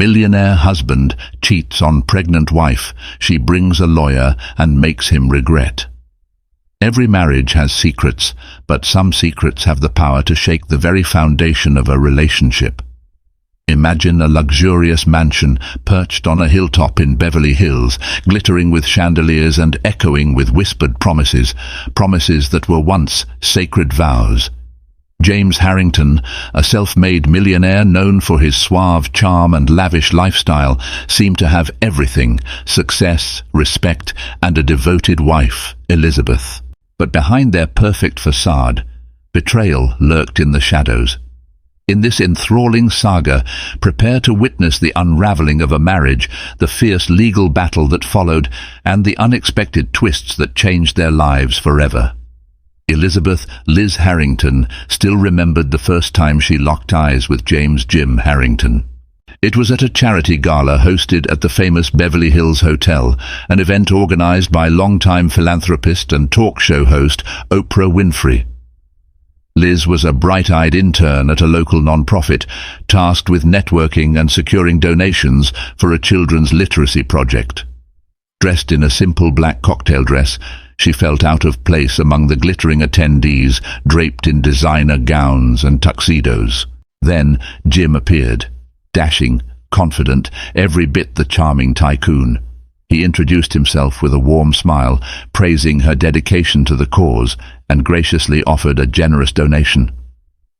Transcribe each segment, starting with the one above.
Millionaire husband cheats on pregnant wife. She brings a lawyer and makes him regret. Every marriage has secrets, but some secrets have the power to shake the very foundation of a relationship. Imagine a luxurious mansion perched on a hilltop in Beverly Hills, glittering with chandeliers and echoing with whispered promises, promises that were once sacred vows. James Harrington, a self-made millionaire known for his suave charm and lavish lifestyle, seemed to have everything: success, respect, and a devoted wife, Elizabeth. But behind their perfect facade, betrayal lurked in the shadows. In this enthralling saga, prepare to witness the unraveling of a marriage, the fierce legal battle that followed, and the unexpected twists that changed their lives forever. Elizabeth Liz Harrington still remembered the first time she locked eyes with James Jim Harrington. It was at a charity gala hosted at the famous Beverly Hills Hotel, an event organized by longtime philanthropist and talk show host Oprah Winfrey. Liz was a bright-eyed intern at a local non-profit, tasked with networking and securing donations for a children's literacy project. Dressed in a simple black cocktail dress, she felt out of place among the glittering attendees draped in designer gowns and tuxedos. Then Jim appeared, dashing, confident, every bit the charming tycoon. He introduced himself with a warm smile, praising her dedication to the cause, and graciously offered a generous donation.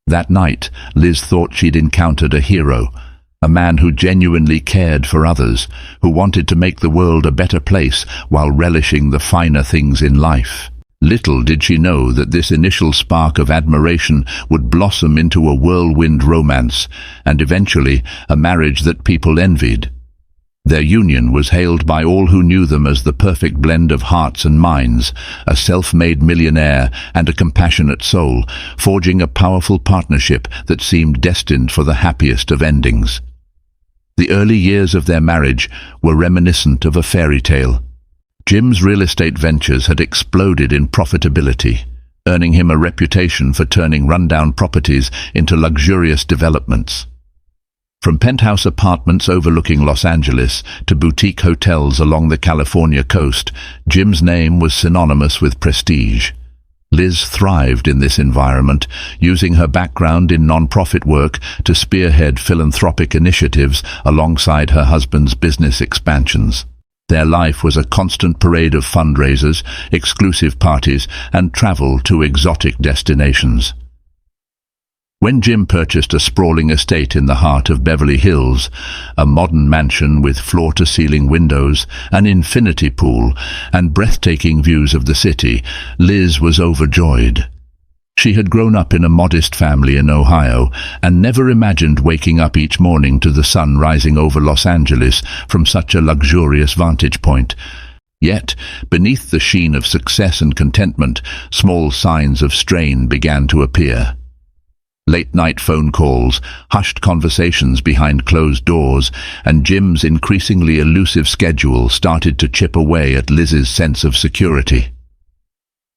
That night, Liz thought she'd encountered a hero, a man who genuinely cared for others, who wanted to make the world a better place while relishing the finer things in life. Little did she know that this initial spark of admiration would blossom into a whirlwind romance, and eventually a marriage that people envied. Their union was hailed by all who knew them as the perfect blend of hearts and minds, a self-made millionaire and a compassionate soul, forging a powerful partnership that seemed destined for the happiest of endings. The early years of their marriage were reminiscent of a fairy tale. Jim's real estate ventures had exploded in profitability, earning him a reputation for turning rundown properties into luxurious developments. From penthouse apartments overlooking Los Angeles to boutique hotels along the California coast, Jim's name was synonymous with prestige. Liz thrived in this environment, using her background in non-profit work to spearhead philanthropic initiatives alongside her husband's business expansions. Their life was a constant parade of fundraisers, exclusive parties, and travel to exotic destinations. When Jim purchased a sprawling estate in the heart of Beverly Hills, a modern mansion with floor-to-ceiling windows, an infinity pool, and breathtaking views of the city, Liz was overjoyed. She had grown up in a modest family in Ohio and never imagined waking up each morning to the sun rising over Los Angeles from such a luxurious vantage point. Yet, beneath the sheen of success and contentment, small signs of strain began to appear. Late-night phone calls, hushed conversations behind closed doors, and Jim's increasingly elusive schedule started to chip away at Liz's sense of security.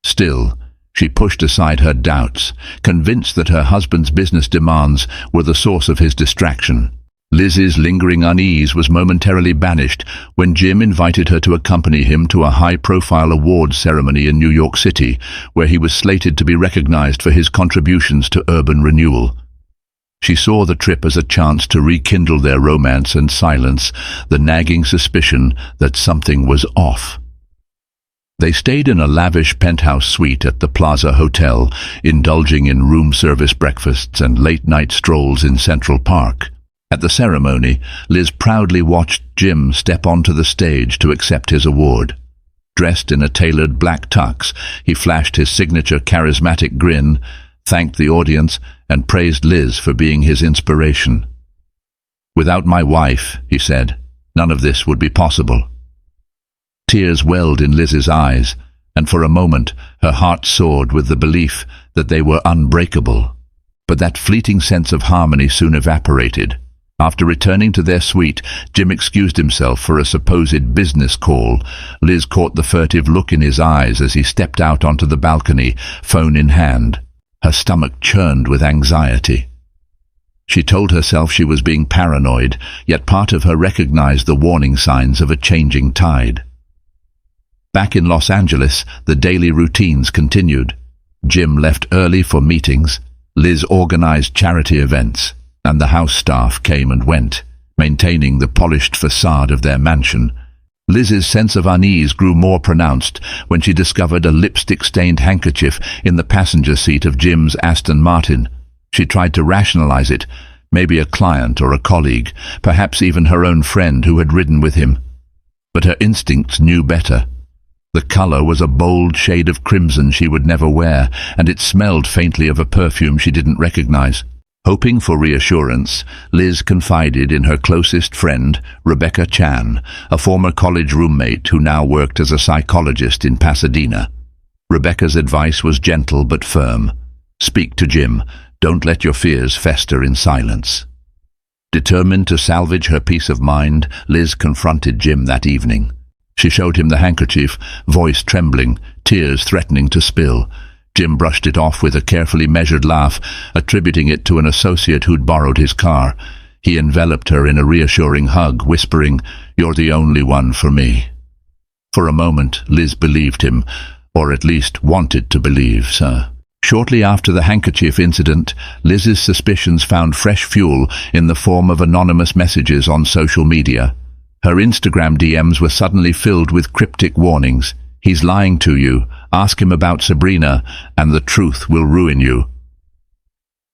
Still, she pushed aside her doubts, convinced that her husband's business demands were the source of his distraction. Liz's lingering unease was momentarily banished when Jim invited her to accompany him to a high-profile awards ceremony in New York City, where he was slated to be recognized for his contributions to urban renewal. She saw the trip as a chance to rekindle their romance and silence the nagging suspicion that something was off. They stayed in a lavish penthouse suite at the Plaza Hotel, indulging in room-service breakfasts and late-night strolls in Central Park. At the ceremony, Liz proudly watched Jim step onto the stage to accept his award. Dressed in a tailored black tux, he flashed his signature charismatic grin, thanked the audience, and praised Liz for being his inspiration. "Without my wife," he said, "none of this would be possible." Tears welled in Liz's eyes, and for a moment her heart soared with the belief that they were unbreakable. But that fleeting sense of harmony soon evaporated. After returning to their suite, Jim excused himself for a supposed business call. Liz caught the furtive look in his eyes as he stepped out onto the balcony, phone in hand. Her stomach churned with anxiety. She told herself she was being paranoid, yet part of her recognized the warning signs of a changing tide. Back in Los Angeles, the daily routines continued. Jim left early for meetings, Liz organized charity events, and the house staff came and went, maintaining the polished facade of their mansion. Liz's sense of unease grew more pronounced when she discovered a lipstick-stained handkerchief in the passenger seat of Jim's Aston Martin. She tried to rationalize it, maybe a client or a colleague, perhaps even her own friend who had ridden with him. But her instincts knew better. The color was a bold shade of crimson she would never wear, and it smelled faintly of a perfume she didn't recognize. Hoping for reassurance, Liz confided in her closest friend, Rebecca Chan, a former college roommate who now worked as a psychologist in Pasadena. Rebecca's advice was gentle but firm. Speak to Jim. Don't let your fears fester in silence. Determined to salvage her peace of mind, Liz confronted Jim that evening. She showed him the handkerchief, voice trembling, tears threatening to spill. Jim brushed it off with a carefully measured laugh, attributing it to an associate who'd borrowed his car. He enveloped her in a reassuring hug, whispering, "You're the only one for me." For a moment, Liz believed him, or at least wanted to believe, sir. Shortly after the handkerchief incident, Liz's suspicions found fresh fuel in the form of anonymous messages on social media. Her Instagram DMs were suddenly filled with cryptic warnings. "He's lying to you. Ask him about Sabrina, and the truth will ruin you."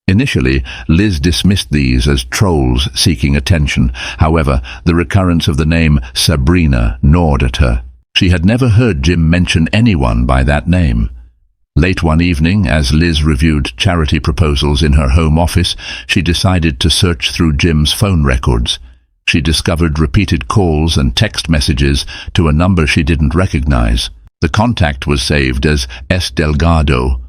Initially, Liz dismissed these as trolls seeking attention. However, the recurrence of the name Sabrina gnawed at her. She had never heard Jim mention anyone by that name. Late one evening, as Liz reviewed charity proposals in her home office, she decided to search through Jim's phone records. She discovered repeated calls and text messages to a number she didn't recognize. The contact was saved as S. Delgado.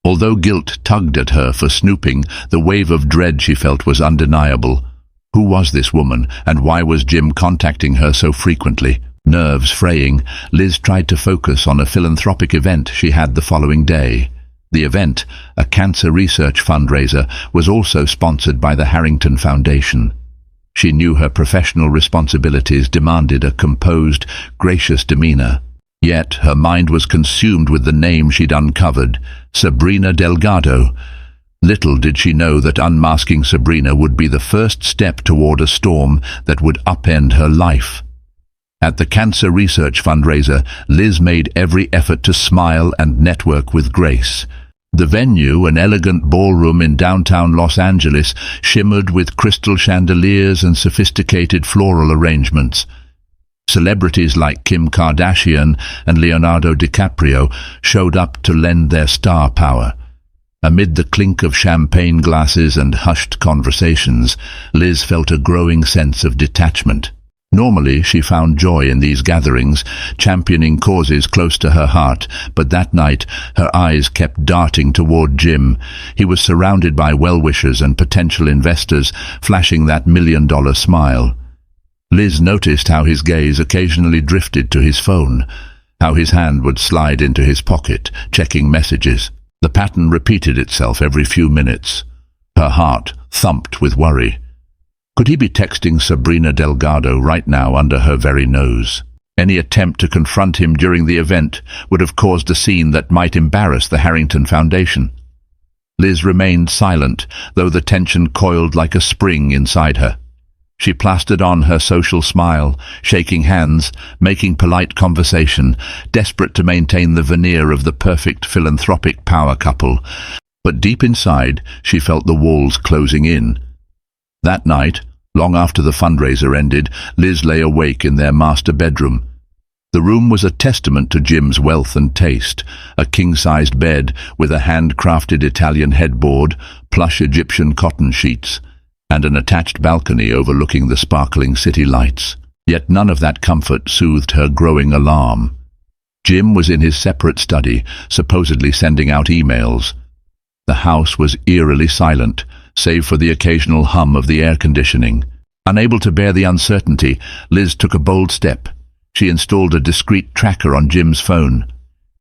Although guilt tugged at her for snooping, the wave of dread she felt was undeniable. Who was this woman, and why was Jim contacting her so frequently? Nerves fraying, Liz tried to focus on a philanthropic event she had the following day. The event, a cancer research fundraiser, was also sponsored by the Harrington Foundation. She knew her professional responsibilities demanded a composed, gracious demeanor. Yet her mind was consumed with the name she'd uncovered, Sabrina Delgado. Little did she know that unmasking Sabrina would be the first step toward a storm that would upend her life. At the cancer research fundraiser, Liz made every effort to smile and network with grace. The venue, an elegant ballroom in downtown Los Angeles, shimmered with crystal chandeliers and sophisticated floral arrangements. Celebrities like Kim Kardashian and Leonardo DiCaprio showed up to lend their star power. Amid the clink of champagne glasses and hushed conversations, Liz felt a growing sense of detachment. Normally, she found joy in these gatherings, championing causes close to her heart, but that night her eyes kept darting toward Jim. He was surrounded by well-wishers and potential investors, flashing that million-dollar smile. Liz noticed how his gaze occasionally drifted to his phone, how his hand would slide into his pocket, checking messages. The pattern repeated itself every few minutes. Her heart thumped with worry. Could he be texting Sabrina Delgado right now under her very nose? Any attempt to confront him during the event would have caused a scene that might embarrass the Harrington Foundation. Liz remained silent, though the tension coiled like a spring inside her. She plastered on her social smile, shaking hands, making polite conversation, desperate to maintain the veneer of the perfect philanthropic power couple. But deep inside, she felt the walls closing in. That night, long after the fundraiser ended, Liz lay awake in their master bedroom. The room was a testament to Jim's wealth and taste, a king-sized bed with a handcrafted Italian headboard, plush Egyptian cotton sheets, and an attached balcony overlooking the sparkling city lights. Yet none of that comfort soothed her growing alarm. Jim was in his separate study, supposedly sending out emails. The house was eerily silent, save for the occasional hum of the air conditioning. Unable to bear the uncertainty, Liz took a bold step. She installed a discreet tracker on Jim's phone.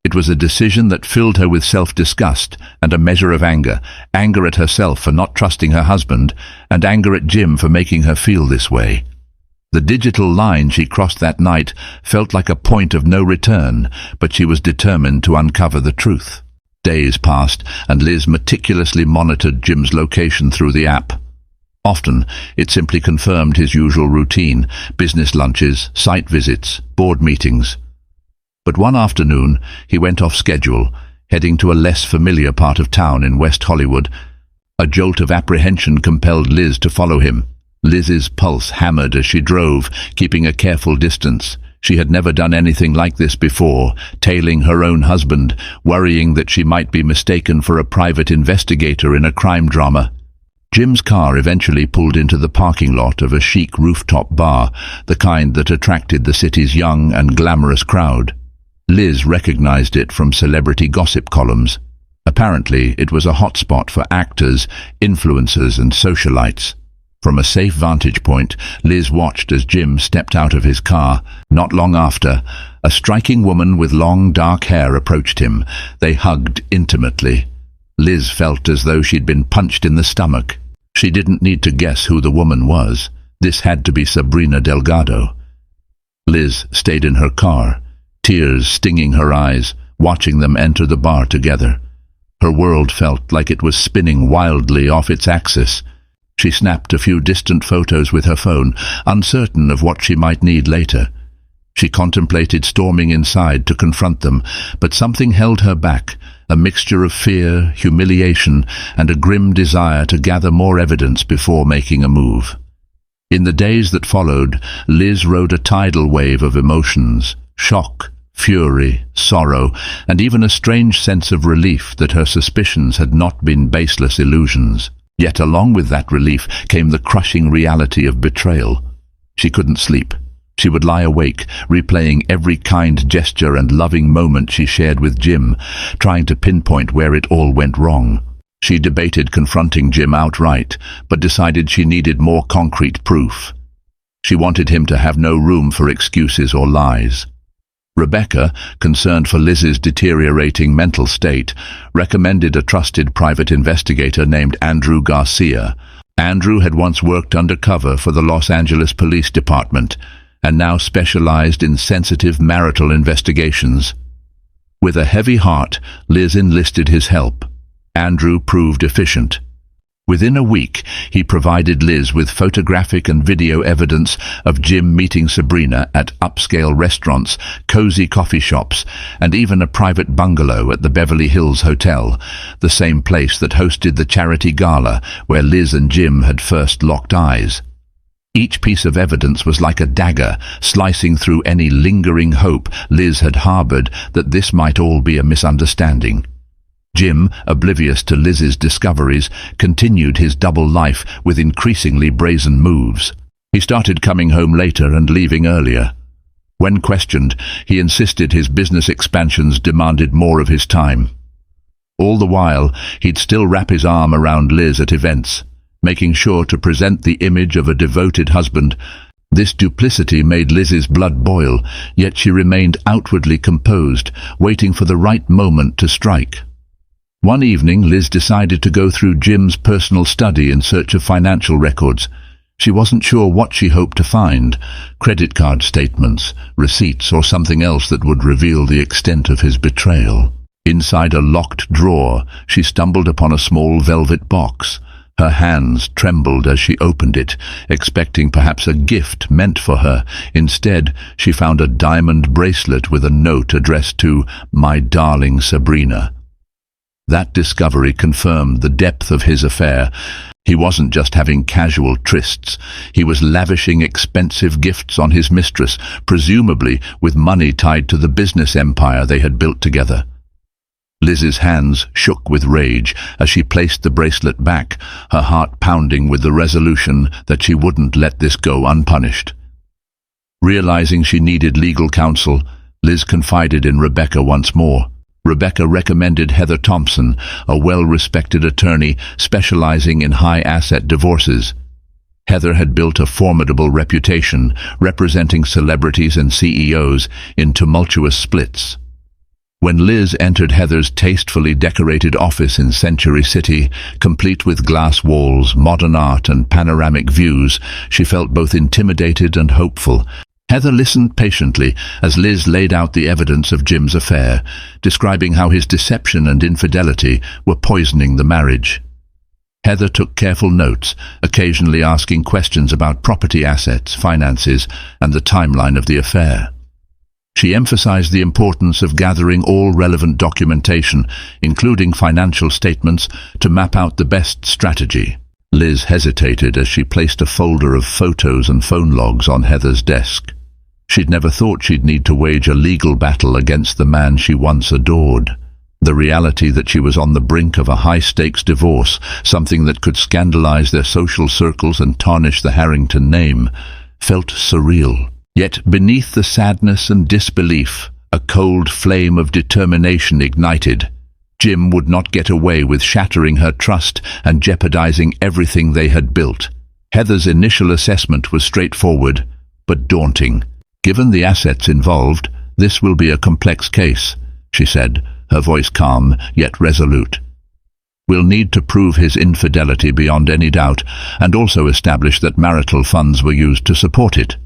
It was a decision that filled her with self-disgust and a measure of anger. Anger at herself for not trusting her husband, and anger at Jim for making her feel this way. The digital line she crossed that night felt like a point of no return, but she was determined to uncover the truth. Days passed, and Liz meticulously monitored Jim's location through the app. Often, it simply confirmed his usual routine: business lunches, site visits, board meetings. But one afternoon, he went off schedule, heading to a less familiar part of town in West Hollywood. A jolt of apprehension compelled Liz to follow him. Liz's pulse hammered as she drove, keeping a careful distance. She had never done anything like this before, tailing her own husband, worrying that she might be mistaken for a private investigator in a crime drama. Jim's car eventually pulled into the parking lot of a chic rooftop bar, the kind that attracted the city's young and glamorous crowd. Liz recognized it from celebrity gossip columns. Apparently, it was a hotspot for actors, influencers, and socialites. From a safe vantage point, Liz watched as Jim stepped out of his car. Not long after, a striking woman with long, dark hair approached him. They hugged intimately. Liz felt as though she'd been punched in the stomach. She didn't need to guess who the woman was. This had to be Sabrina Delgado. Liz stayed in her car, tears stinging her eyes, watching them enter the bar together. Her world felt like it was spinning wildly off its axis. She snapped a few distant photos with her phone, uncertain of what she might need later. She contemplated storming inside to confront them, but something held her back, a mixture of fear, humiliation, and a grim desire to gather more evidence before making a move. In the days that followed, Liz rode a tidal wave of emotions: shock, fury, sorrow, and even a strange sense of relief that her suspicions had not been baseless illusions. Yet along with that relief came the crushing reality of betrayal. She couldn't sleep. She would lie awake, replaying every kind gesture and loving moment she shared with Jim, trying to pinpoint where it all went wrong. She debated confronting Jim outright, but decided she needed more concrete proof. She wanted him to have no room for excuses or lies. Rebecca, concerned for Liz's deteriorating mental state, recommended a trusted private investigator named Andrew Garcia. Andrew had once worked undercover for the Los Angeles Police Department and now specialized in sensitive marital investigations. With a heavy heart, Liz enlisted his help. Andrew proved efficient. Within a week, he provided Liz with photographic and video evidence of Jim meeting Sabrina at upscale restaurants, cozy coffee shops, and even a private bungalow at the Beverly Hills Hotel, the same place that hosted the charity gala where Liz and Jim had first locked eyes. Each piece of evidence was like a dagger, slicing through any lingering hope Liz had harbored that this might all be a misunderstanding. Jim, oblivious to Liz's discoveries, continued his double life with increasingly brazen moves. He started coming home later and leaving earlier. When questioned, he insisted his business expansions demanded more of his time. All the while, he'd still wrap his arm around Liz at events, making sure to present the image of a devoted husband. This duplicity made Liz's blood boil, yet she remained outwardly composed, waiting for the right moment to strike. One evening, Liz decided to go through Jim's personal study in search of financial records. She wasn't sure what she hoped to find: credit card statements, receipts, or something else that would reveal the extent of his betrayal. Inside a locked drawer, she stumbled upon a small velvet box. Her hands trembled as she opened it, expecting perhaps a gift meant for her. Instead, she found a diamond bracelet with a note addressed to "My darling Sabrina." That discovery confirmed the depth of his affair. He wasn't just having casual trysts. He was lavishing expensive gifts on his mistress, presumably with money tied to the business empire they had built together. Liz's hands shook with rage as she placed the bracelet back, her heart pounding with the resolution that she wouldn't let this go unpunished. Realizing she needed legal counsel, Liz confided in Rebecca once more. Rebecca recommended Heather Thompson, a well-respected attorney specializing in high-asset divorces. Heather had built a formidable reputation, representing celebrities and CEOs in tumultuous splits. When Liz entered Heather's tastefully decorated office in Century City, complete with glass walls, modern art and panoramic views, she felt both intimidated and hopeful. Heather listened patiently as Liz laid out the evidence of Jim's affair, describing how his deception and infidelity were poisoning the marriage. Heather took careful notes, occasionally asking questions about property assets, finances, and the timeline of the affair. She emphasized the importance of gathering all relevant documentation, including financial statements, to map out the best strategy. Liz hesitated as she placed a folder of photos and phone logs on Heather's desk. She'd never thought she'd need to wage a legal battle against the man she once adored. The reality that she was on the brink of a high-stakes divorce, something that could scandalize their social circles and tarnish the Harrington name, felt surreal. Yet beneath the sadness and disbelief, a cold flame of determination ignited. Jim would not get away with shattering her trust and jeopardizing everything they had built. Heather's initial assessment was straightforward, but daunting. "Given the assets involved, this will be a complex case," she said, her voice calm yet resolute. "We'll need to prove his infidelity beyond any doubt, and also establish that marital funds were used to support it."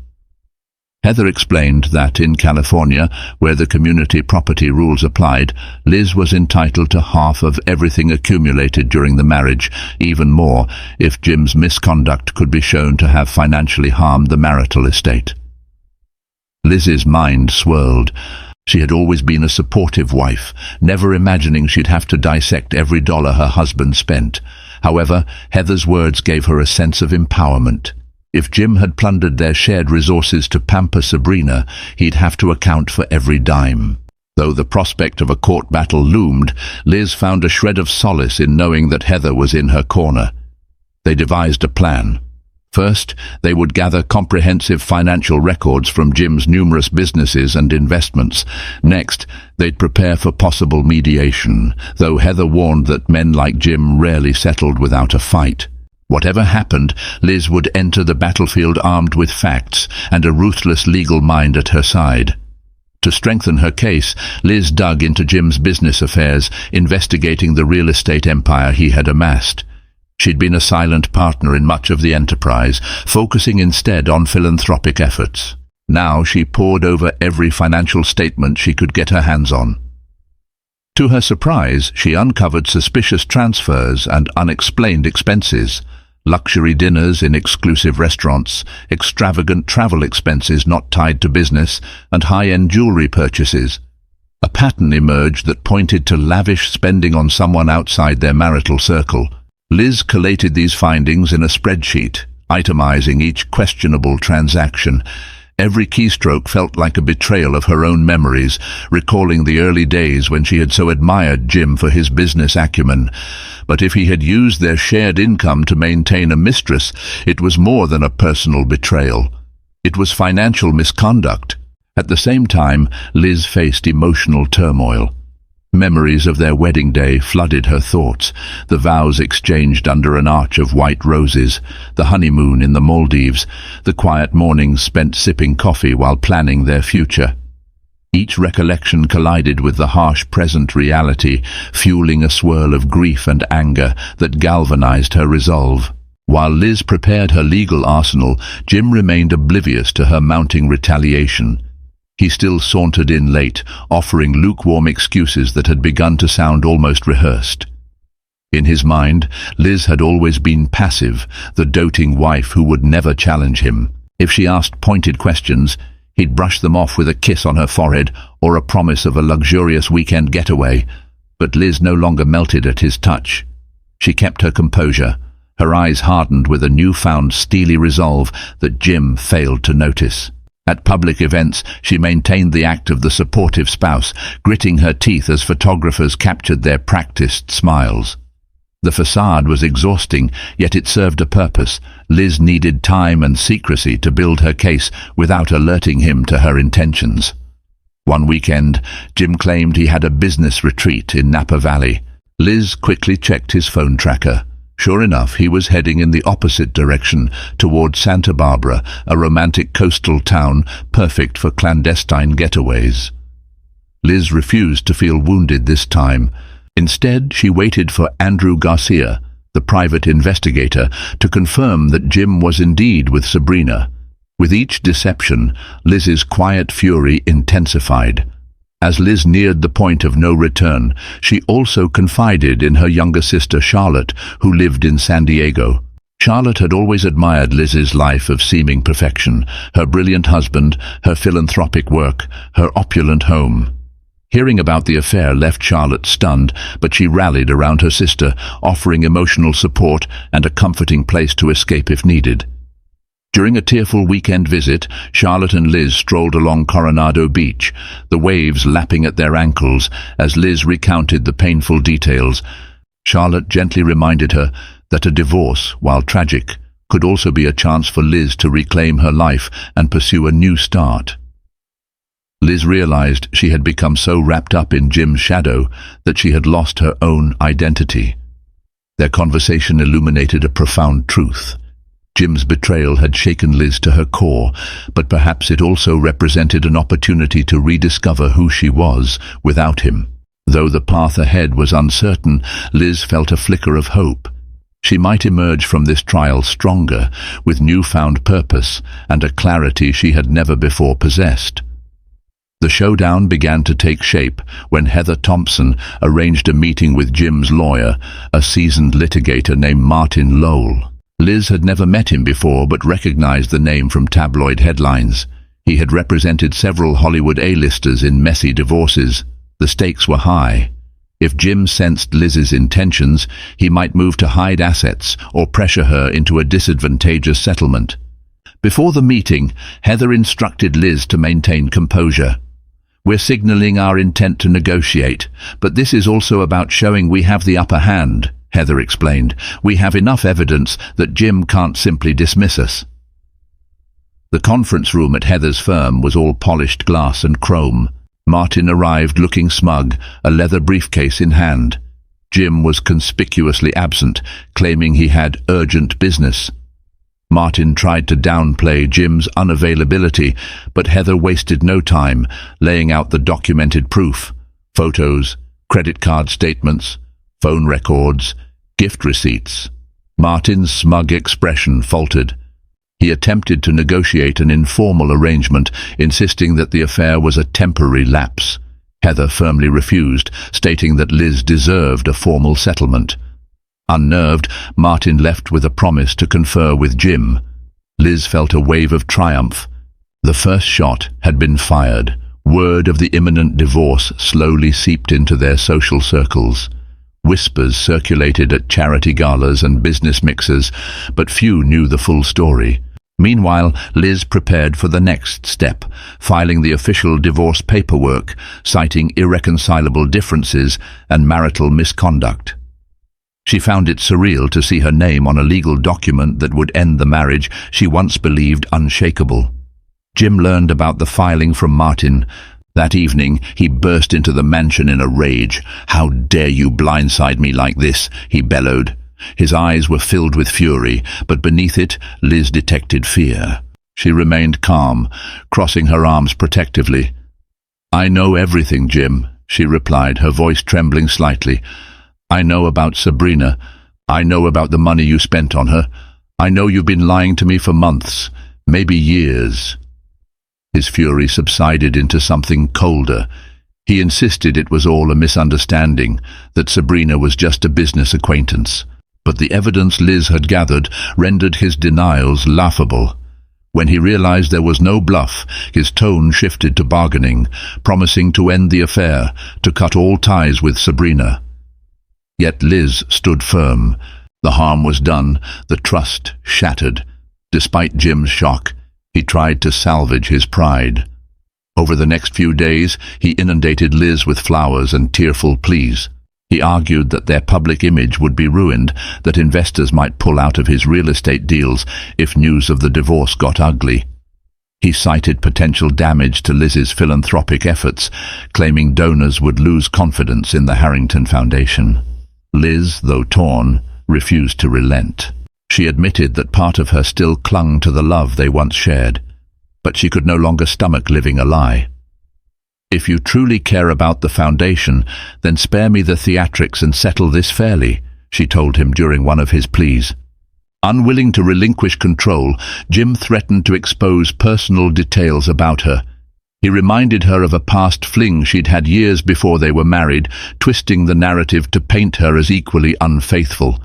Heather explained that in California, where the community property rules applied, Liz was entitled to half of everything accumulated during the marriage, even more if Jim's misconduct could be shown to have financially harmed the marital estate. Liz's mind swirled. She had always been a supportive wife, never imagining she'd have to dissect every dollar her husband spent. However, Heather's words gave her a sense of empowerment. If Jim had plundered their shared resources to pamper Sabrina, he'd have to account for every dime. Though the prospect of a court battle loomed, Liz found a shred of solace in knowing that Heather was in her corner. They devised a plan. First, they would gather comprehensive financial records from Jim's numerous businesses and investments. Next, they'd prepare for possible mediation, though Heather warned that men like Jim rarely settled without a fight. Whatever happened, Liz would enter the battlefield armed with facts and a ruthless legal mind at her side. To strengthen her case, Liz dug into Jim's business affairs, investigating the real estate empire he had amassed. She'd been a silent partner in much of the enterprise, focusing instead on philanthropic efforts. Now she pored over every financial statement she could get her hands on. To her surprise, she uncovered suspicious transfers and unexplained expenses. Luxury dinners in exclusive restaurants, extravagant travel expenses not tied to business, and high-end jewelry purchases. A pattern emerged that pointed to lavish spending on someone outside their marital circle. Liz collated these findings in a spreadsheet, itemizing each questionable transaction. Every keystroke felt like a betrayal of her own memories, recalling the early days when she had so admired Jim for his business acumen. But if he had used their shared income to maintain a mistress, it was more than a personal betrayal. It was financial misconduct. At the same time, Liz faced emotional turmoil. Memories of their wedding day flooded her thoughts, the vows exchanged under an arch of white roses, the honeymoon in the Maldives, the quiet mornings spent sipping coffee while planning their future. Each recollection collided with the harsh present reality, fueling a swirl of grief and anger that galvanized her resolve. While Liz prepared her legal arsenal, Jim remained oblivious to her mounting retaliation. He still sauntered in late, offering lukewarm excuses that had begun to sound almost rehearsed. In his mind, Liz had always been passive, the doting wife who would never challenge him. If she asked pointed questions, he'd brush them off with a kiss on her forehead or a promise of a luxurious weekend getaway. But Liz no longer melted at his touch. She kept her composure, her eyes hardened with a newfound steely resolve that Jim failed to notice. At public events, she maintained the act of the supportive spouse, gritting her teeth as photographers captured their practiced smiles. The facade was exhausting, yet it served a purpose. Liz needed time and secrecy to build her case without alerting him to her intentions. One weekend, Jim claimed he had a business retreat in Napa Valley. Liz quickly checked his phone tracker. Sure enough, he was heading in the opposite direction, toward Santa Barbara, a romantic coastal town perfect for clandestine getaways. Liz refused to feel wounded this time. Instead, she waited for Andrew Garcia, the private investigator, to confirm that Jim was indeed with Sabrina. With each deception, Liz's quiet fury intensified. As Liz neared the point of no return, she also confided in her younger sister Charlotte, who lived in San Diego. Charlotte had always admired Liz's life of seeming perfection, her brilliant husband, her philanthropic work, her opulent home. Hearing about the affair left Charlotte stunned, but she rallied around her sister, offering emotional support and a comforting place to escape if needed. During a tearful weekend visit, Charlotte and Liz strolled along Coronado Beach, the waves lapping at their ankles as Liz recounted the painful details. Charlotte gently reminded her that a divorce, while tragic, could also be a chance for Liz to reclaim her life and pursue a new start. Liz realized she had become so wrapped up in Jim's shadow that she had lost her own identity. Their conversation illuminated a profound truth. Jim's betrayal had shaken Liz to her core, but perhaps it also represented an opportunity to rediscover who she was without him. Though the path ahead was uncertain, Liz felt a flicker of hope. She might emerge from this trial stronger, with newfound purpose and a clarity she had never before possessed. The showdown began to take shape when Heather Thompson arranged a meeting with Jim's lawyer, a seasoned litigator named Martin Lowell. Liz had never met him before but recognized the name from tabloid headlines. He had represented several Hollywood A-listers in messy divorces. The stakes were high. If Jim sensed Liz's intentions, he might move to hide assets or pressure her into a disadvantageous settlement. Before the meeting, Heather instructed Liz to maintain composure. "We're signaling our intent to negotiate, but this is also about showing we have the upper hand," Heather explained. "We have enough evidence that Jim can't simply dismiss us." The conference room at Heather's firm was all polished glass and chrome. Martin arrived looking smug, a leather briefcase in hand. Jim was conspicuously absent, claiming he had urgent business. Martin tried to downplay Jim's unavailability, but Heather wasted no time, laying out the documented proof: photos, credit card statements, phone records, gift receipts. Martin's smug expression faltered. He attempted to negotiate an informal arrangement, insisting that the affair was a temporary lapse. Heather firmly refused, stating that Liz deserved a formal settlement. Unnerved, Martin left with a promise to confer with Jim. Liz felt a wave of triumph. The first shot had been fired. Word of the imminent divorce slowly seeped into their social circles. Whispers circulated at charity galas and business mixers, but few knew the full story. Meanwhile, Liz prepared for the next step, filing the official divorce paperwork, citing irreconcilable differences and marital misconduct. She found it surreal to see her name on a legal document that would end the marriage she once believed unshakable. Jim learned about the filing from Martin. That evening, he burst into the mansion in a rage. "How dare you blindside me like this?" he bellowed. His eyes were filled with fury, but beneath it, Liz detected fear. She remained calm, crossing her arms protectively. "I know everything, Jim," she replied, her voice trembling slightly. "I know about Sabrina. I know about the money you spent on her. I know you've been lying to me for months, maybe years." His fury subsided into something colder. He insisted it was all a misunderstanding, that Sabrina was just a business acquaintance. But the evidence Liz had gathered rendered his denials laughable. When he realized there was no bluff, his tone shifted to bargaining, promising to end the affair, to cut all ties with Sabrina. Yet Liz stood firm. The harm was done, the trust shattered. Despite Jim's shock, he tried to salvage his pride. Over the next few days, he inundated Liz with flowers and tearful pleas. He argued that their public image would be ruined, that investors might pull out of his real estate deals if news of the divorce got ugly. He cited potential damage to Liz's philanthropic efforts, claiming donors would lose confidence in the Harrington Foundation. Liz, though torn, refused to relent. She admitted that part of her still clung to the love they once shared, but she could no longer stomach living a lie. "If you truly care about the foundation, then spare me the theatrics and settle this fairly," she told him during one of his pleas. Unwilling to relinquish control, Jim threatened to expose personal details about her. He reminded her of a past fling she'd had years before they were married, twisting the narrative to paint her as equally unfaithful.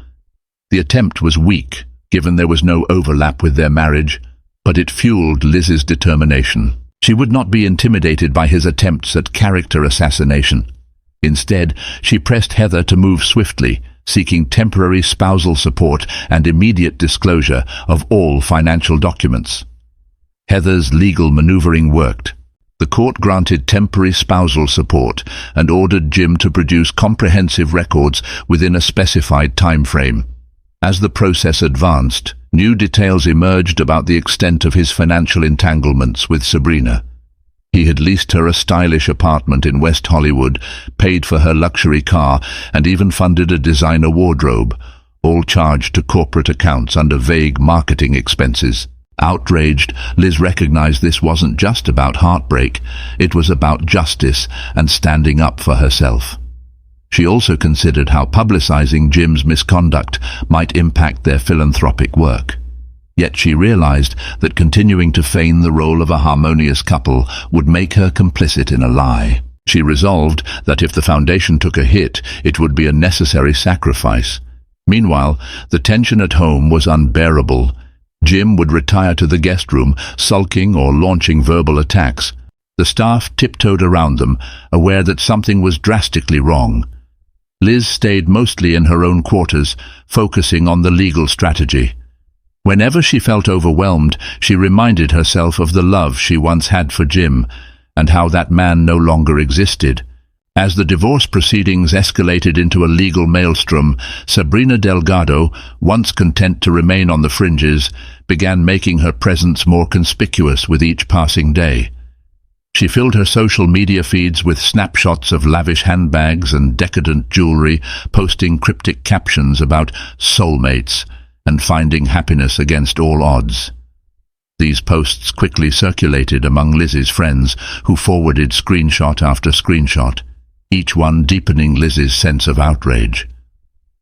The attempt was weak, given there was no overlap with their marriage, but it fueled Liz's determination. She would not be intimidated by his attempts at character assassination. Instead, she pressed Heather to move swiftly, seeking temporary spousal support and immediate disclosure of all financial documents. Heather's legal maneuvering worked. The court granted temporary spousal support and ordered Jim to produce comprehensive records within a specified time frame. As the process advanced, new details emerged about the extent of his financial entanglements with Sabrina. He had leased her a stylish apartment in West Hollywood, paid for her luxury car, and even funded a designer wardrobe, all charged to corporate accounts under vague marketing expenses. Outraged, Liz recognized this wasn't just about heartbreak, it was about justice and standing up for herself. She also considered how publicizing Jim's misconduct might impact their philanthropic work. Yet she realized that continuing to feign the role of a harmonious couple would make her complicit in a lie. She resolved that if the foundation took a hit, it would be a necessary sacrifice. Meanwhile, the tension at home was unbearable. Jim would retire to the guest room, sulking or launching verbal attacks. The staff tiptoed around them, aware that something was drastically wrong. Liz stayed mostly in her own quarters, focusing on the legal strategy. Whenever she felt overwhelmed, she reminded herself of the love she once had for Jim, and how that man no longer existed. As the divorce proceedings escalated into a legal maelstrom, Sabrina Delgado, once content to remain on the fringes, began making her presence more conspicuous with each passing day. She filled her social media feeds with snapshots of lavish handbags and decadent jewelry, posting cryptic captions about soulmates and finding happiness against all odds. These posts quickly circulated among Liz's friends, who forwarded screenshot after screenshot, each one deepening Liz's sense of outrage.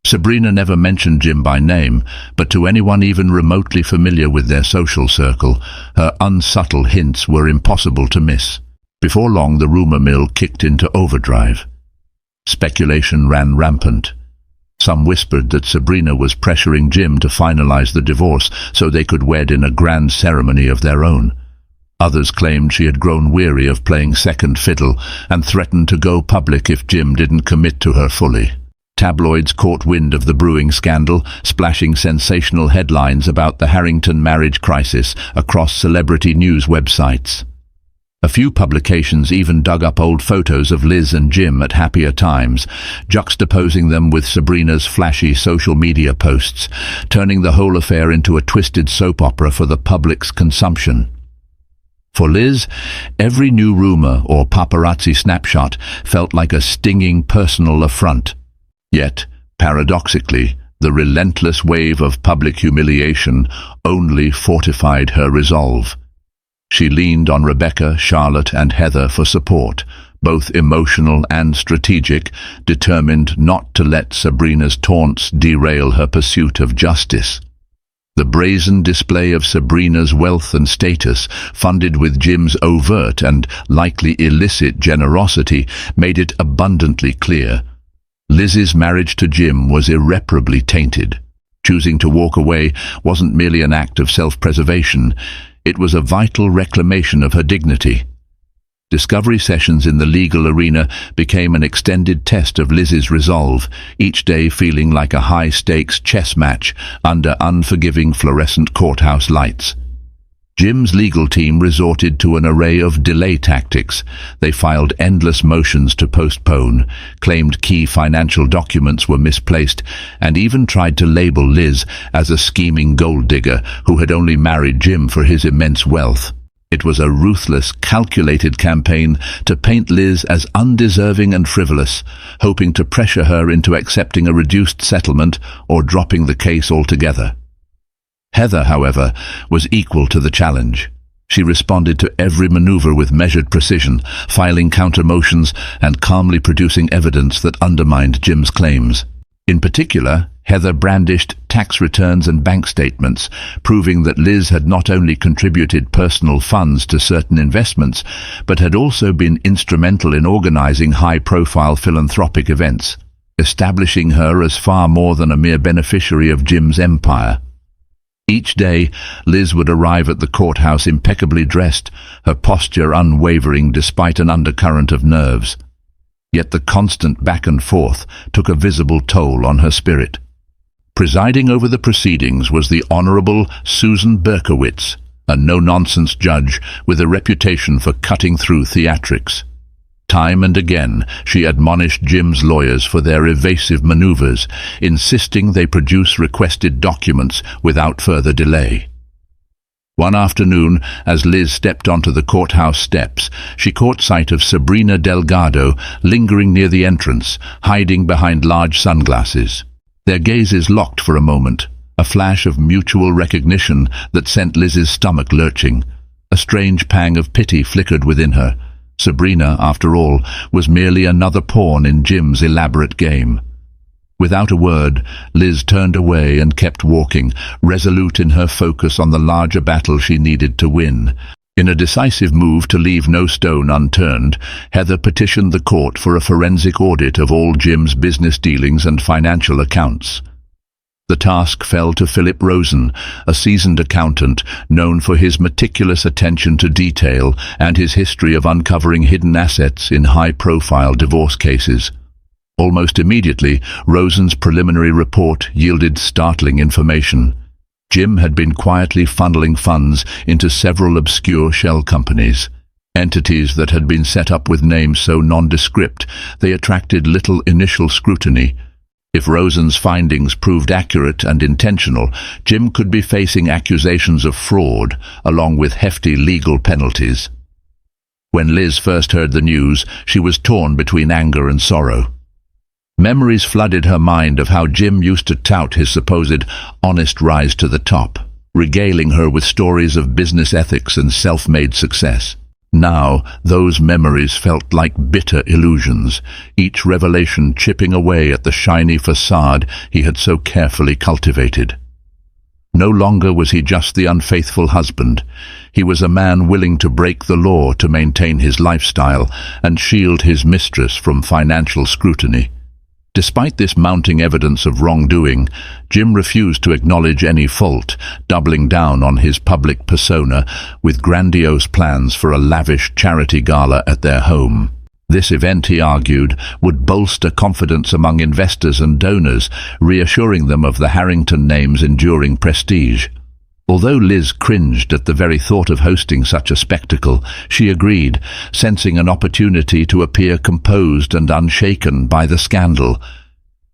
Sabrina never mentioned Jim by name, but to anyone even remotely familiar with their social circle, her unsubtle hints were impossible to miss. Before long, the rumor mill kicked into overdrive. Speculation ran rampant. Some whispered that Sabrina was pressuring Jim to finalize the divorce so they could wed in a grand ceremony of their own. Others claimed she had grown weary of playing second fiddle and threatened to go public if Jim didn't commit to her fully. Tabloids caught wind of the brewing scandal, splashing sensational headlines about the Harrington marriage crisis across celebrity news websites. A few publications even dug up old photos of Liz and Jim at happier times, juxtaposing them with Sabrina's flashy social media posts, turning the whole affair into a twisted soap opera for the public's consumption. For Liz, every new rumor or paparazzi snapshot felt like a stinging personal affront. Yet, paradoxically, the relentless wave of public humiliation only fortified her resolve. She leaned on Rebecca, Charlotte, and Heather for support, both emotional and strategic, determined not to let Sabrina's taunts derail her pursuit of justice. The brazen display of Sabrina's wealth and status, funded with Jim's overt and likely illicit generosity, made it abundantly clear. Liz's marriage to Jim was irreparably tainted. Choosing to walk away wasn't merely an act of self-preservation, it was a vital reclamation of her dignity. Discovery sessions in the legal arena became an extended test of Liz's resolve, each day feeling like a high-stakes chess match under unforgiving fluorescent courthouse lights. Jim's legal team resorted to an array of delay tactics. They filed endless motions to postpone, claimed key financial documents were misplaced, and even tried to label Liz as a scheming gold digger who had only married Jim for his immense wealth. It was a ruthless, calculated campaign to paint Liz as undeserving and frivolous, hoping to pressure her into accepting a reduced settlement or dropping the case altogether. Heather, however, was equal to the challenge. She responded to every maneuver with measured precision, filing counter-motions and calmly producing evidence that undermined Jim's claims. In particular, Heather brandished tax returns and bank statements, proving that Liz had not only contributed personal funds to certain investments, but had also been instrumental in organizing high-profile philanthropic events, establishing her as far more than a mere beneficiary of Jim's empire. Each day, Liz would arrive at the courthouse impeccably dressed, her posture unwavering despite an undercurrent of nerves. Yet the constant back and forth took a visible toll on her spirit. Presiding over the proceedings was the Honorable Susan Berkowitz, a no-nonsense judge with a reputation for cutting through theatrics. Time and again, she admonished Jim's lawyers for their evasive maneuvers, insisting they produce requested documents without further delay. One afternoon, as Liz stepped onto the courthouse steps, she caught sight of Sabrina Delgado lingering near the entrance, hiding behind large sunglasses. Their gazes locked for a moment, a flash of mutual recognition that sent Liz's stomach lurching. A strange pang of pity flickered within her. Sabrina, after all, was merely another pawn in Jim's elaborate game. Without a word, Liz turned away and kept walking, resolute in her focus on the larger battle she needed to win. In a decisive move to leave no stone unturned, Heather petitioned the court for a forensic audit of all Jim's business dealings and financial accounts. The task fell to Philip Rosen, a seasoned accountant known for his meticulous attention to detail and his history of uncovering hidden assets in high-profile divorce cases. Almost immediately, Rosen's preliminary report yielded startling information. Jim had been quietly funneling funds into several obscure shell companies, entities that had been set up with names so nondescript they attracted little initial scrutiny. If Rosen's findings proved accurate and intentional, Jim could be facing accusations of fraud, along with hefty legal penalties. When Liz first heard the news, she was torn between anger and sorrow. Memories flooded her mind of how Jim used to tout his supposed honest rise to the top, regaling her with stories of business ethics and self-made success. Now, those memories felt like bitter illusions, each revelation chipping away at the shiny facade he had so carefully cultivated. No longer was he just the unfaithful husband. He was a man willing to break the law to maintain his lifestyle and shield his mistress from financial scrutiny. Despite this mounting evidence of wrongdoing, Jim refused to acknowledge any fault, doubling down on his public persona with grandiose plans for a lavish charity gala at their home. This event, he argued, would bolster confidence among investors and donors, reassuring them of the Harrington name's enduring prestige. Although Liz cringed at the very thought of hosting such a spectacle, she agreed, sensing an opportunity to appear composed and unshaken by the scandal.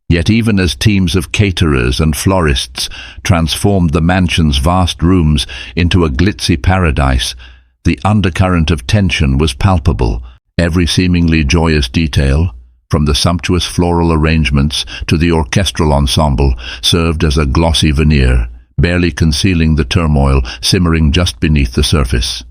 Yet even as teams of caterers and florists transformed the mansion's vast rooms into a glitzy paradise, the undercurrent of tension was palpable. Every seemingly joyous detail, from the sumptuous floral arrangements to the orchestral ensemble, served as a glossy veneer, barely concealing the turmoil simmering just beneath the surface.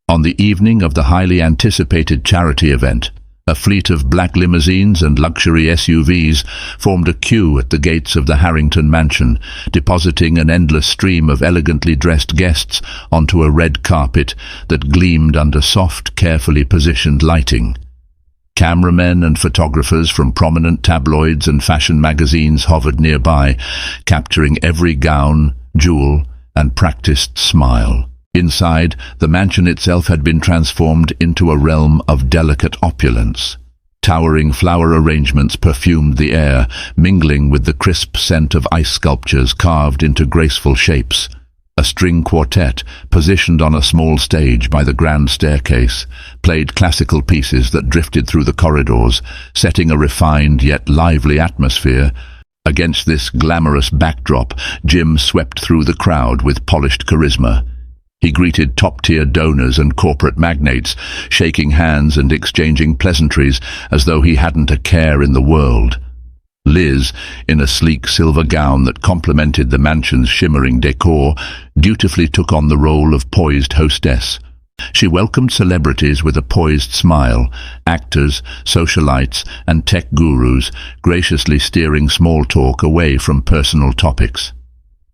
On the evening of the highly anticipated charity event, a fleet of black limousines and luxury SUVs formed a queue at the gates of the Harrington mansion, depositing an endless stream of elegantly dressed guests onto a red carpet that gleamed under soft, carefully positioned lighting. Cameramen and photographers from prominent tabloids and fashion magazines hovered nearby, capturing every gown, jewel, and practiced smile. Inside, the mansion itself had been transformed into a realm of delicate opulence. Towering flower arrangements perfumed the air, mingling with the crisp scent of ice sculptures carved into graceful shapes. A string quartet, positioned on a small stage by the grand staircase, played classical pieces that drifted through the corridors, setting a refined yet lively atmosphere. Against this glamorous backdrop, Jim swept through the crowd with polished charisma. He greeted top-tier donors and corporate magnates, shaking hands and exchanging pleasantries as though he hadn't a care in the world. Liz, in a sleek silver gown that complemented the mansion's shimmering decor, dutifully took on the role of poised hostess, She welcomed celebrities with a poised smile, actors, socialites, and tech gurus, graciously steering small talk away from personal topics.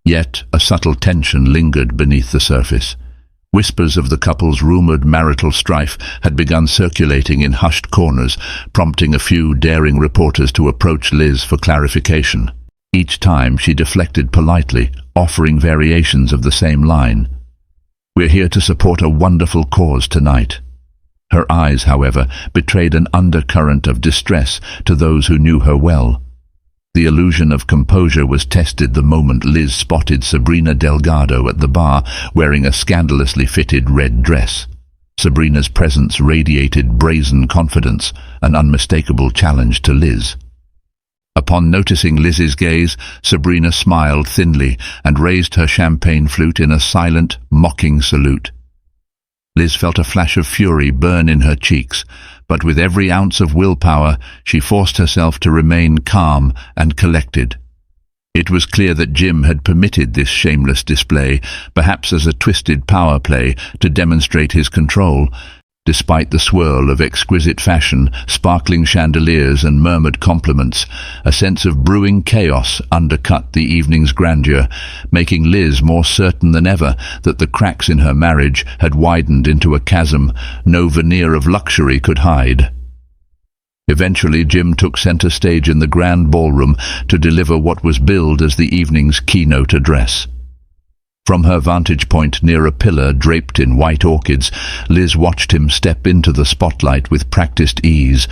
Yet a subtle tension lingered beneath the surface. Whispers of the couple's rumored marital strife had begun circulating in hushed corners, prompting a few daring reporters to approach Liz for clarification. Each time she deflected politely, offering variations of the same line. "We're here to support a wonderful cause tonight." Her eyes, however, betrayed an undercurrent of distress to those who knew her well. The illusion of composure was tested the moment Liz spotted Sabrina Delgado at the bar wearing a scandalously fitted red dress. Sabrina's presence radiated brazen confidence, an unmistakable challenge to Liz. Upon noticing Liz's gaze, Sabrina smiled thinly and raised her champagne flute in a silent, mocking salute. Liz felt a flash of fury burn in her cheeks, but with every ounce of willpower, she forced herself to remain calm and collected. It was clear that Jim had permitted this shameless display, perhaps as a twisted power play to demonstrate his control. Despite the swirl of exquisite fashion, sparkling chandeliers and murmured compliments, a sense of brewing chaos undercut the evening's grandeur, making Liz more certain than ever that the cracks in her marriage had widened into a chasm no veneer of luxury could hide. Eventually, Jim took center stage in the grand ballroom to deliver what was billed as the evening's keynote address. From her vantage point near a pillar draped in white orchids, Liz watched him step into the spotlight with practiced ease.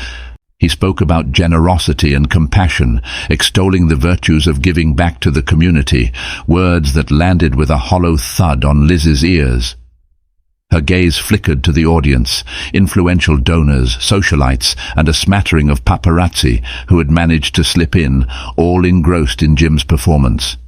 He spoke about generosity and compassion, extolling the virtues of giving back to the community, words that landed with a hollow thud on Liz's ears. Her gaze flickered to the audience, influential donors, socialites, and a smattering of paparazzi who had managed to slip in, all engrossed in Jim's performance.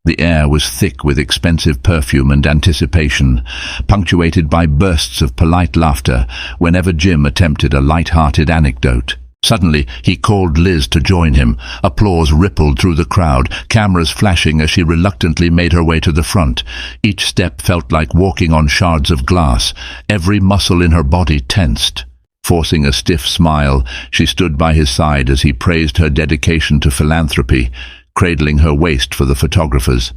The air was thick with expensive perfume and anticipation, punctuated by bursts of polite laughter whenever Jim attempted a light-hearted anecdote. Suddenly, he called Liz to join him. Applause rippled through the crowd, cameras flashing as she reluctantly made her way to the front. Each step felt like walking on shards of glass, every muscle in her body tensed. Forcing a stiff smile, she stood by his side as he praised her dedication to philanthropy, cradling her waist for the photographers.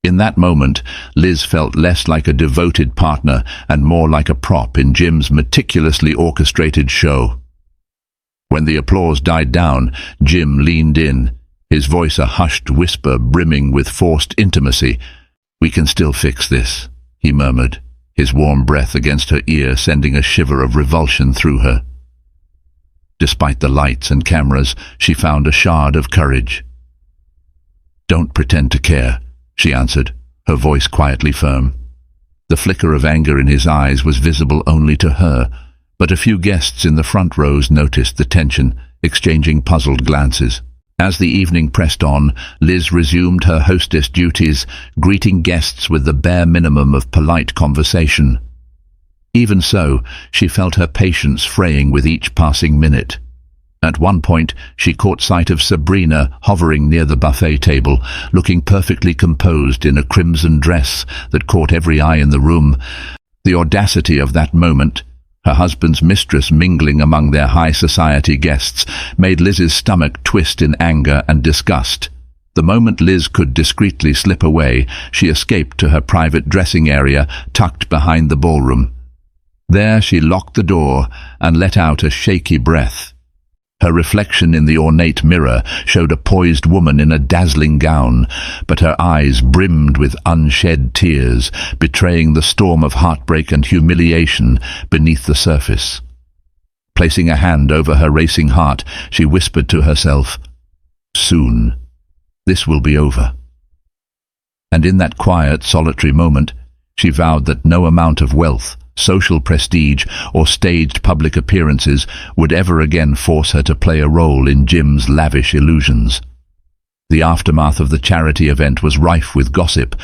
In that moment, Liz felt less like a devoted partner and more like a prop in Jim's meticulously orchestrated show. When the applause died down, Jim leaned in, his voice a hushed whisper brimming with forced intimacy. "We can still fix this," he murmured, his warm breath against her ear sending a shiver of revulsion through her. Despite the lights and cameras, she found a shard of courage. "Don't pretend to care," she answered, her voice quietly firm. The flicker of anger in his eyes was visible only to her, but a few guests in the front rows noticed the tension, exchanging puzzled glances. As the evening pressed on, Liz resumed her hostess duties, greeting guests with the bare minimum of polite conversation. Even so, she felt her patience fraying with each passing minute. At one point, she caught sight of Sabrina hovering near the buffet table, looking perfectly composed in a crimson dress that caught every eye in the room. The audacity of that moment, her husband's mistress mingling among their high society guests, made Liz's stomach twist in anger and disgust. The moment Liz could discreetly slip away, she escaped to her private dressing area tucked behind the ballroom. There she locked the door and let out a shaky breath. Her reflection in the ornate mirror showed a poised woman in a dazzling gown, but her eyes brimmed with unshed tears, betraying the storm of heartbreak and humiliation beneath the surface. Placing a hand over her racing heart, she whispered to herself, "Soon, this will be over." And in that quiet, solitary moment, she vowed that no amount of wealth, social prestige, or staged public appearances would ever again force her to play a role in Jim's lavish illusions. The aftermath of the charity event was rife with gossip.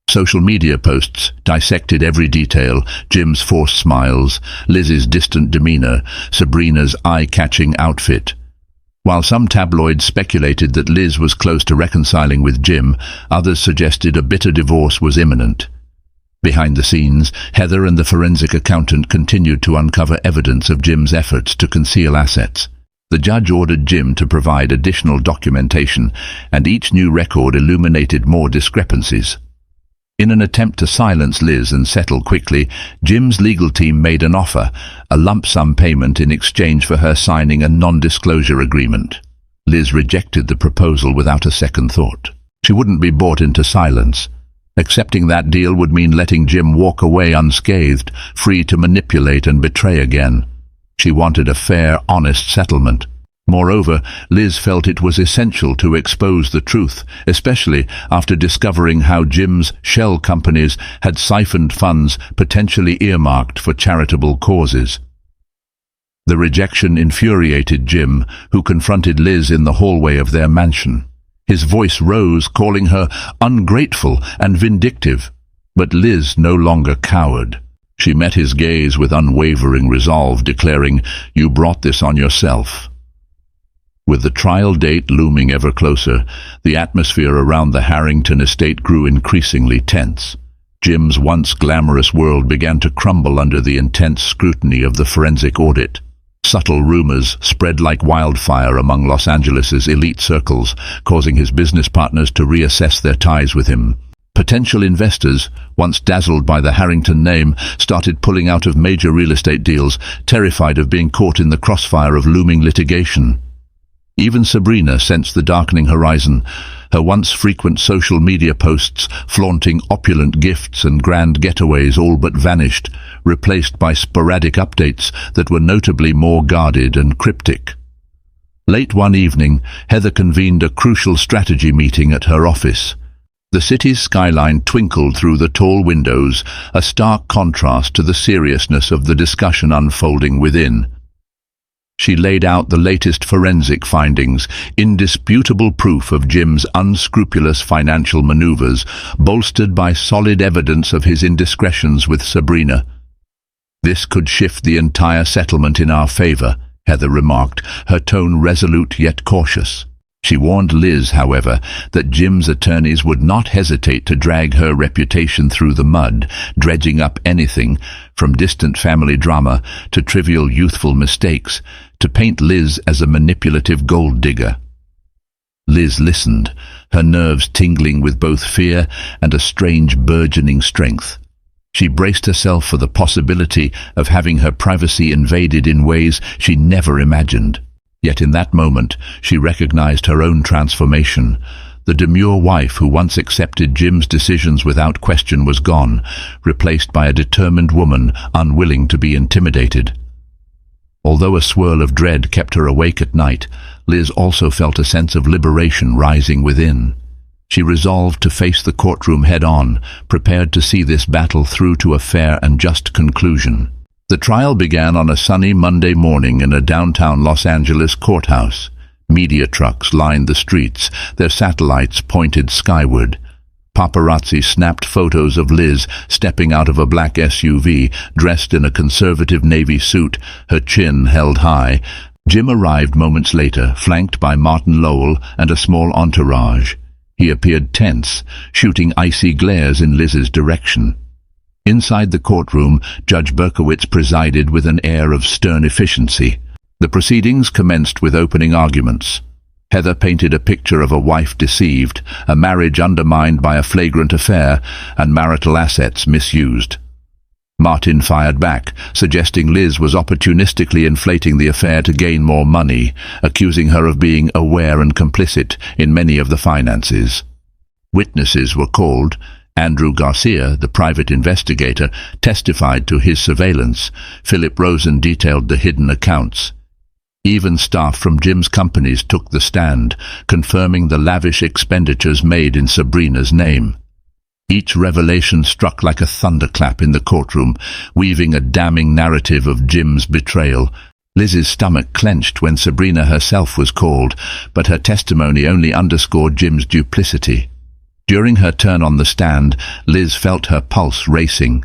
Social media posts dissected every detail: Jim's forced smiles, Liz's distant demeanor, Sabrina's eye-catching outfit. While some tabloids speculated that Liz was close to reconciling with Jim, others suggested a bitter divorce was imminent. Behind the scenes, Heather and the forensic accountant continued to uncover evidence of Jim's efforts to conceal assets. The judge ordered Jim to provide additional documentation, and each new record illuminated more discrepancies. In an attempt to silence Liz and settle quickly, Jim's legal team made an offer, a lump sum payment in exchange for her signing a non-disclosure agreement. Liz rejected the proposal without a second thought. She wouldn't be bought into silence. Accepting that deal would mean letting Jim walk away unscathed, free to manipulate and betray again. She wanted a fair, honest settlement. Moreover, Liz felt it was essential to expose the truth, especially after discovering how Jim's shell companies had siphoned funds potentially earmarked for charitable causes. The rejection infuriated Jim, who confronted Liz in the hallway of their mansion. His voice rose, calling her ungrateful and vindictive. But Liz no longer cowered. She met his gaze with unwavering resolve, declaring, "You brought this on yourself." With the trial date looming ever closer, the atmosphere around the Harrington estate grew increasingly tense. Jim's once glamorous world began to crumble under the intense scrutiny of the forensic audit. Subtle rumors spread like wildfire among Los Angeles's elite circles, causing his business partners to reassess their ties with him. Potential investors, once dazzled by the Harrington name, started pulling out of major real estate deals, terrified of being caught in the crossfire of looming litigation. Even Sabrina sensed the darkening horizon. Her once frequent social media posts flaunting opulent gifts and grand getaways all but vanished, replaced by sporadic updates that were notably more guarded and cryptic. Late one evening, Heather convened a crucial strategy meeting at her office. The city's skyline twinkled through the tall windows, a stark contrast to the seriousness of the discussion unfolding within. She laid out the latest forensic findings, indisputable proof of Jim's unscrupulous financial maneuvers, bolstered by solid evidence of his indiscretions with Sabrina. "This could shift the entire settlement in our favor," Heather remarked, her tone resolute yet cautious. She warned Liz, however, that Jim's attorneys would not hesitate to drag her reputation through the mud, dredging up anything, from distant family drama to trivial youthful mistakes, to paint Liz as a manipulative gold digger. Liz listened, her nerves tingling with both fear and a strange burgeoning strength. She braced herself for the possibility of having her privacy invaded in ways she never imagined. Yet in that moment, she recognized her own transformation. The demure wife who once accepted Jim's decisions without question was gone, replaced by a determined woman unwilling to be intimidated. Although a swirl of dread kept her awake at night, Liz also felt a sense of liberation rising within. She resolved to face the courtroom head-on, prepared to see this battle through to a fair and just conclusion. The trial began on a sunny Monday morning in a downtown Los Angeles courthouse. Media trucks lined the streets, their satellites pointed skyward. Paparazzi snapped photos of Liz stepping out of a black SUV, dressed in a conservative navy suit, her chin held high. Jim arrived moments later, flanked by Martin Lowell and a small entourage. He appeared tense, shooting icy glares in Liz's direction. Inside the courtroom, Judge Berkowitz presided with an air of stern efficiency. The proceedings commenced with opening arguments. Heather painted a picture of a wife deceived, a marriage undermined by a flagrant affair, and marital assets misused. Martin fired back, suggesting Liz was opportunistically inflating the affair to gain more money, accusing her of being aware and complicit in many of the finances. Witnesses were called. Andrew Garcia, the private investigator, testified to his surveillance. Philip Rosen detailed the hidden accounts. Even staff from Jim's companies took the stand, confirming the lavish expenditures made in Sabrina's name. Each revelation struck like a thunderclap in the courtroom, weaving a damning narrative of Jim's betrayal. Liz's stomach clenched when Sabrina herself was called, but her testimony only underscored Jim's duplicity. During her turn on the stand, Liz felt her pulse racing.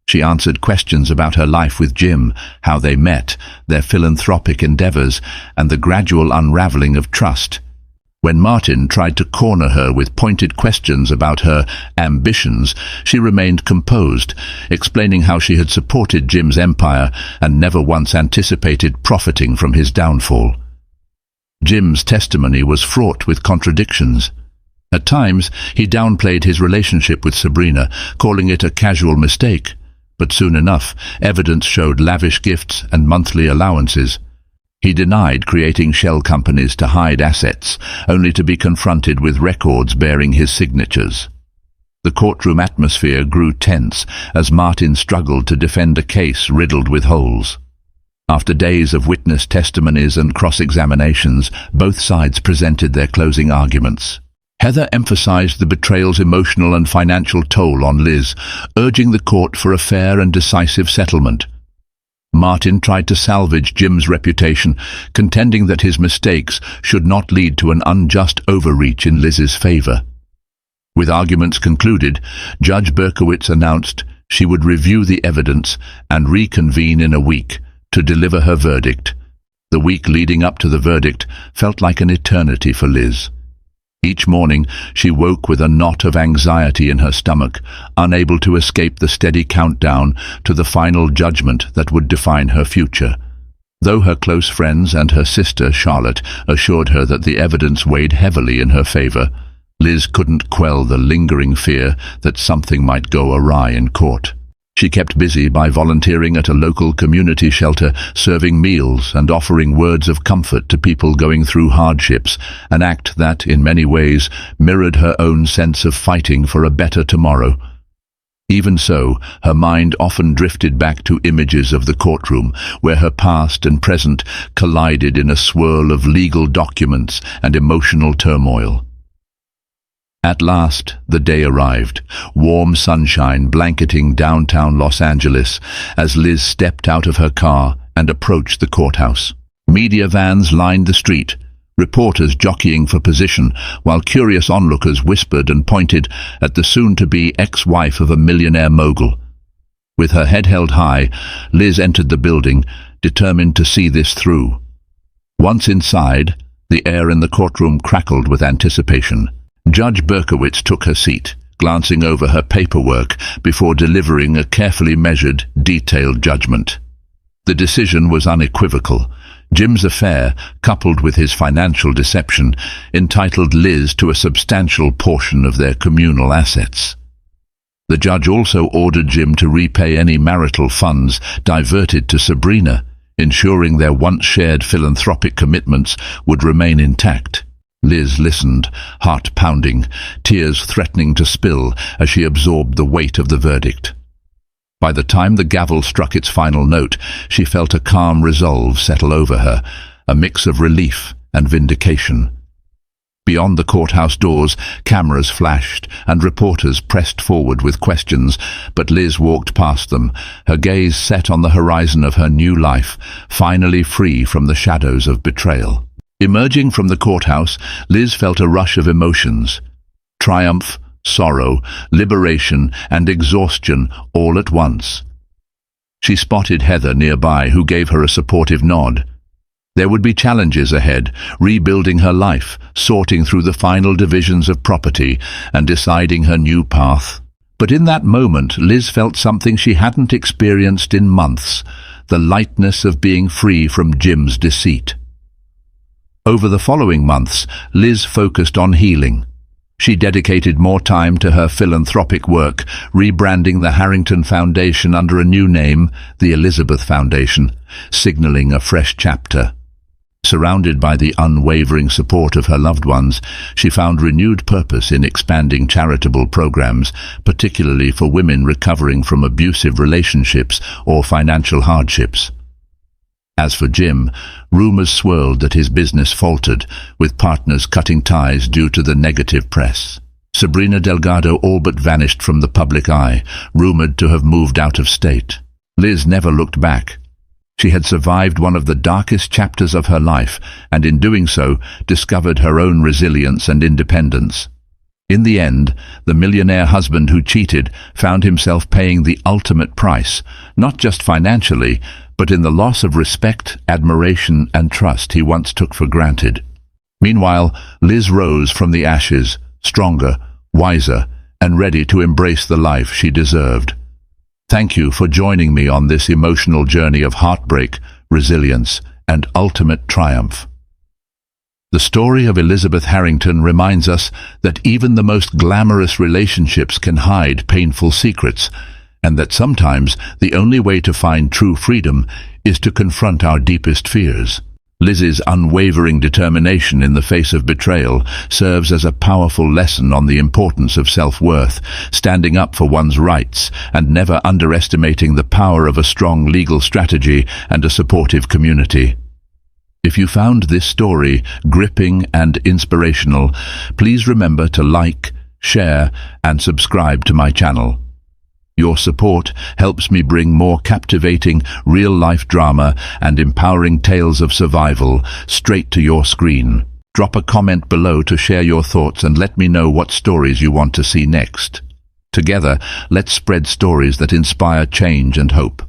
She answered questions about her life with Jim, how they met, their philanthropic endeavors, and the gradual unraveling of trust. When Martin tried to corner her with pointed questions about her ambitions, she remained composed, explaining how she had supported Jim's empire and never once anticipated profiting from his downfall. Jim's testimony was fraught with contradictions. At times, he downplayed his relationship with Sabrina, calling it a casual mistake, but soon enough, evidence showed lavish gifts and monthly allowances. He denied creating shell companies to hide assets, only to be confronted with records bearing his signatures. The courtroom atmosphere grew tense as Martin struggled to defend a case riddled with holes. After days of witness testimonies and cross-examinations, both sides presented their closing arguments. Heather emphasized the betrayal's emotional and financial toll on Liz, urging the court for a fair and decisive settlement. Martin tried to salvage Jim's reputation, contending that his mistakes should not lead to an unjust overreach in Liz's favor. With arguments concluded, Judge Berkowitz announced she would review the evidence and reconvene in a week to deliver her verdict. The week leading up to the verdict felt like an eternity for Liz. Each morning, she woke with a knot of anxiety in her stomach, unable to escape the steady countdown to the final judgment that would define her future. Though her close friends and her sister, Charlotte, assured her that the evidence weighed heavily in her favor, Liz couldn't quell the lingering fear that something might go awry in court. She kept busy by volunteering at a local community shelter, serving meals and offering words of comfort to people going through hardships, an act that, in many ways, mirrored her own sense of fighting for a better tomorrow. Even so, her mind often drifted back to images of the courtroom, where her past and present collided in a swirl of legal documents and emotional turmoil. At last, the day arrived, warm sunshine blanketing downtown Los Angeles as Liz stepped out of her car and approached the courthouse. Media vans lined the street, reporters jockeying for position, while curious onlookers whispered and pointed at the soon-to-be ex-wife of a millionaire mogul. With her head held high, Liz entered the building, determined to see this through. Once inside, the air in the courtroom crackled with anticipation. Judge Berkowitz took her seat, glancing over her paperwork before delivering a carefully measured, detailed judgment. The decision was unequivocal. Jim's affair, coupled with his financial deception, entitled Liz to a substantial portion of their communal assets. The judge also ordered Jim to repay any marital funds diverted to Sabrina, ensuring their once-shared philanthropic commitments would remain intact. Liz listened, heart pounding, tears threatening to spill as she absorbed the weight of the verdict. By the time the gavel struck its final note, she felt a calm resolve settle over her, a mix of relief and vindication. Beyond the courthouse doors, cameras flashed and reporters pressed forward with questions, but Liz walked past them, her gaze set on the horizon of her new life, finally free from the shadows of betrayal. Emerging from the courthouse, Liz felt a rush of emotions. Triumph, sorrow, liberation, and exhaustion all at once. She spotted Heather nearby, who gave her a supportive nod. There would be challenges ahead, rebuilding her life, sorting through the final divisions of property, and deciding her new path. But in that moment, Liz felt something she hadn't experienced in months, the lightness of being free from Jim's deceit. Over the following months, Liz focused on healing. She dedicated more time to her philanthropic work, rebranding the Harrington Foundation under a new name, the Elizabeth Foundation, signaling a fresh chapter. Surrounded by the unwavering support of her loved ones, she found renewed purpose in expanding charitable programs, particularly for women recovering from abusive relationships or financial hardships. As for Jim, rumors swirled that his business faltered, with partners cutting ties due to the negative press. Sabrina Delgado all but vanished from the public eye, rumored to have moved out of state. Liz never looked back. She had survived one of the darkest chapters of her life, and in doing so, discovered her own resilience and independence. In the end, the millionaire husband who cheated found himself paying the ultimate price, not just financially, but in the loss of respect, admiration, and trust he once took for granted. Meanwhile, Liz rose from the ashes, stronger, wiser, and ready to embrace the life she deserved. Thank you for joining me on this emotional journey of heartbreak, resilience, and ultimate triumph. The story of Elizabeth Harrington reminds us that even the most glamorous relationships can hide painful secrets, and that sometimes the only way to find true freedom is to confront our deepest fears. Liz's unwavering determination in the face of betrayal serves as a powerful lesson on the importance of self-worth, standing up for one's rights, and never underestimating the power of a strong legal strategy and a supportive community. If you found this story gripping and inspirational, please remember to like, share, and subscribe to my channel. Your support helps me bring more captivating, real-life drama and empowering tales of survival straight to your screen. Drop a comment below to share your thoughts and let me know what stories you want to see next. Together, let's spread stories that inspire change and hope.